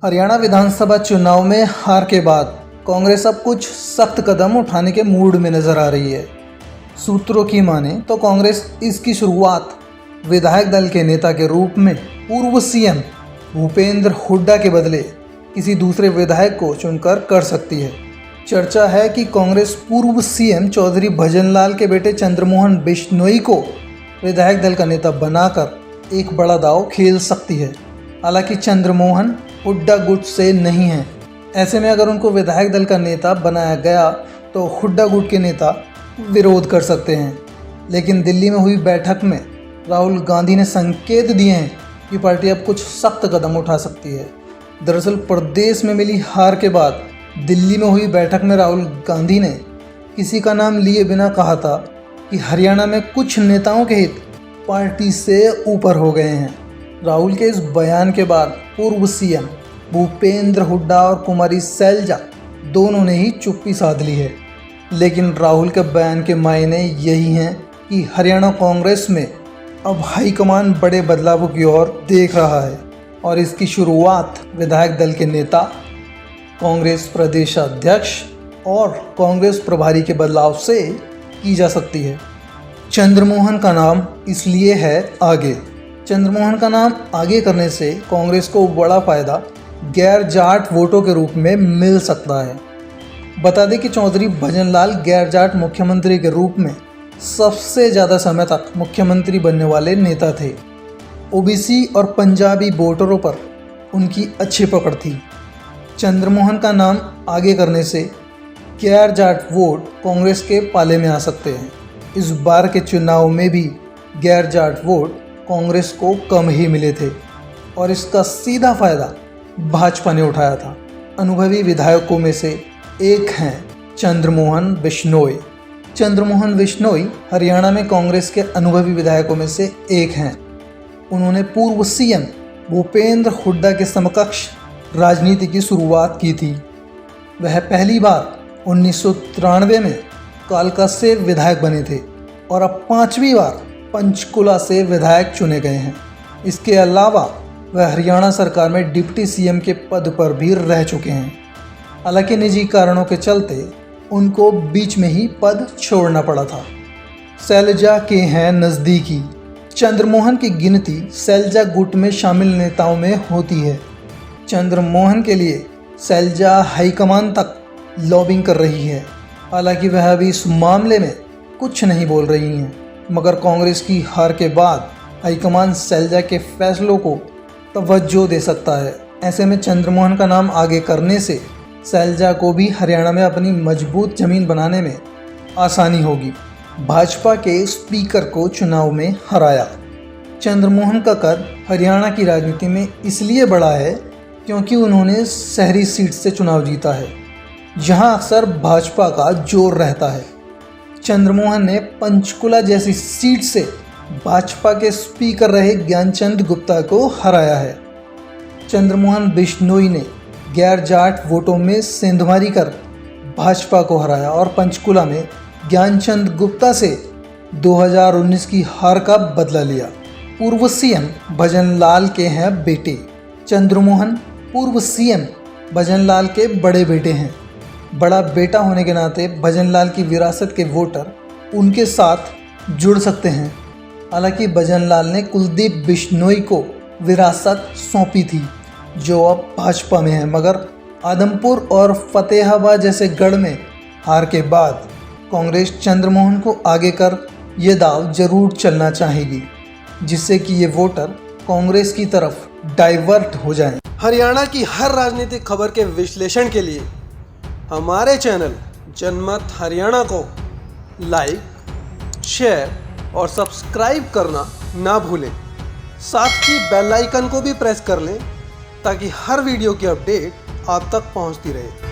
हरियाणा विधानसभा चुनाव में हार के बाद कांग्रेस अब कुछ सख्त कदम उठाने के मूड में नजर आ रही है। सूत्रों की माने तो कांग्रेस इसकी शुरुआत विधायक दल के नेता के रूप में पूर्व सीएम भूपेंद्र हुड्डा के बदले किसी दूसरे विधायक को चुनकर कर सकती है। चर्चा है कि कांग्रेस पूर्व सीएम चौधरी भजनलाल के बेटे चंद्रमोहन बिश्नोई को विधायक दल का नेता बनाकर एक बड़ा दांव खेल सकती है। हालांकि चंद्रमोहन हुड्डा गुट से नहीं है। ऐसे में अगर उनको विधायक दल का नेता बनाया गया तो हुड्डा गुट के नेता विरोध कर सकते हैं। लेकिन दिल्ली में हुई बैठक में राहुल गांधी ने संकेत दिए हैं कि पार्टी अब कुछ सख्त कदम उठा सकती है। दरअसल प्रदेश में मिली हार के बाद दिल्ली में हुई बैठक में राहुल गांधी ने किसी का नाम लिए बिना कहा था कि हरियाणा में कुछ नेताओं के हित पार्टी से ऊपर हो गए हैं। राहुल के इस बयान के बाद पूर्व सीएम भूपेंद्र हुड्डा और कुमारी सैलजा दोनों ने ही चुप्पी साध ली है। लेकिन राहुल के बयान के मायने यही हैं कि हरियाणा कांग्रेस में अब हाईकमान बड़े बदलावों की ओर देख रहा है और इसकी शुरुआत विधायक दल के नेता, कांग्रेस प्रदेशाध्यक्ष और कांग्रेस प्रभारी के बदलाव से की जा सकती है। चंद्रमोहन का नाम इसलिए है आगे। चंद्रमोहन का नाम आगे करने से कांग्रेस को बड़ा फायदा गैर जाट वोटों के रूप में मिल सकता है। बता दें कि चौधरी भजनलाल गैर जाट मुख्यमंत्री के रूप में सबसे ज़्यादा समय तक मुख्यमंत्री बनने वाले नेता थे। ओबीसी और पंजाबी वोटरों पर उनकी अच्छी पकड़ थी। चंद्रमोहन का नाम आगे करने से गैर जाट वोट कांग्रेस के पाले में आ सकते हैं। इस बार के चुनाव में भी गैर जाट वोट कांग्रेस को कम ही मिले थे और इसका सीधा फायदा भाजपा ने उठाया था। अनुभवी विधायकों में से एक हैं चंद्रमोहन बिश्नोई। चंद्रमोहन बिश्नोई हरियाणा में कांग्रेस के अनुभवी विधायकों में से एक हैं। उन्होंने पूर्व सीएम भूपेंद्र हुड्डा के समकक्ष राजनीति की शुरुआत की थी। वह पहली बार 1993 में कालका से विधायक बने थे और अब 5वीं बार पंचकुला से विधायक चुने गए हैं। इसके अलावा वह हरियाणा सरकार में डिप्टी सीएम के पद पर भी रह चुके हैं। हालांकि निजी कारणों के चलते उनको बीच में ही पद छोड़ना पड़ा था। सैलजा के हैं नज़दीकी। चंद्रमोहन की गिनती सैलजा गुट में शामिल नेताओं में होती है। चंद्रमोहन के लिए सैलजा हाईकमान तक लॉबिंग कर रही है। हालांकि वह अभी इस मामले में कुछ नहीं बोल रही हैं, मगर कांग्रेस की हार के बाद हाईकमान सैलजा के फैसलों को तवज्जो दे सकता है। ऐसे में चंद्रमोहन का नाम आगे करने से सैलजा को भी हरियाणा में अपनी मजबूत जमीन बनाने में आसानी होगी। भाजपा के स्पीकर को चुनाव में हराया। चंद्रमोहन का कद हरियाणा की राजनीति में इसलिए बड़ा है क्योंकि उन्होंने शहरी सीट से चुनाव जीता है, जहां अक्सर भाजपा का जोर रहता है। चंद्रमोहन ने पंचकुला जैसी सीट से भाजपा के स्पीकर रहे ज्ञानचंद गुप्ता को हराया है। चंद्रमोहन बिश्नोई ने गैर जाट वोटों में सेंधमारी कर भाजपा को हराया और पंचकुला में ज्ञानचंद गुप्ता से 2019 की हार का बदला लिया। पूर्व सीएम भजनलाल के हैं बेटे। चंद्रमोहन पूर्व सीएम भजनलाल के बड़े बेटे हैं। बड़ा बेटा होने के नाते भजनलाल की विरासत के वोटर उनके साथ जुड़ सकते हैं। हालांकि भजनलाल ने कुलदीप बिश्नोई को विरासत सौंपी थी, जो अब भाजपा में है, मगर आदमपुर और फतेहाबाद जैसे गढ़ में हार के बाद कांग्रेस चंद्रमोहन को आगे कर ये दाव जरूर चलना चाहेगी, जिससे कि ये वोटर कांग्रेस की तरफ डाइवर्ट हो जाएं। हरियाणा की हर राजनीतिक खबर के विश्लेषण के लिए हमारे चैनल जनमत हरियाणा को लाइक, शेयर और सब्सक्राइब करना ना भूलें। साथ ही बेल आइकन को भी प्रेस कर लें ताकि हर वीडियो की अपडेट आप तक पहुंचती रहे।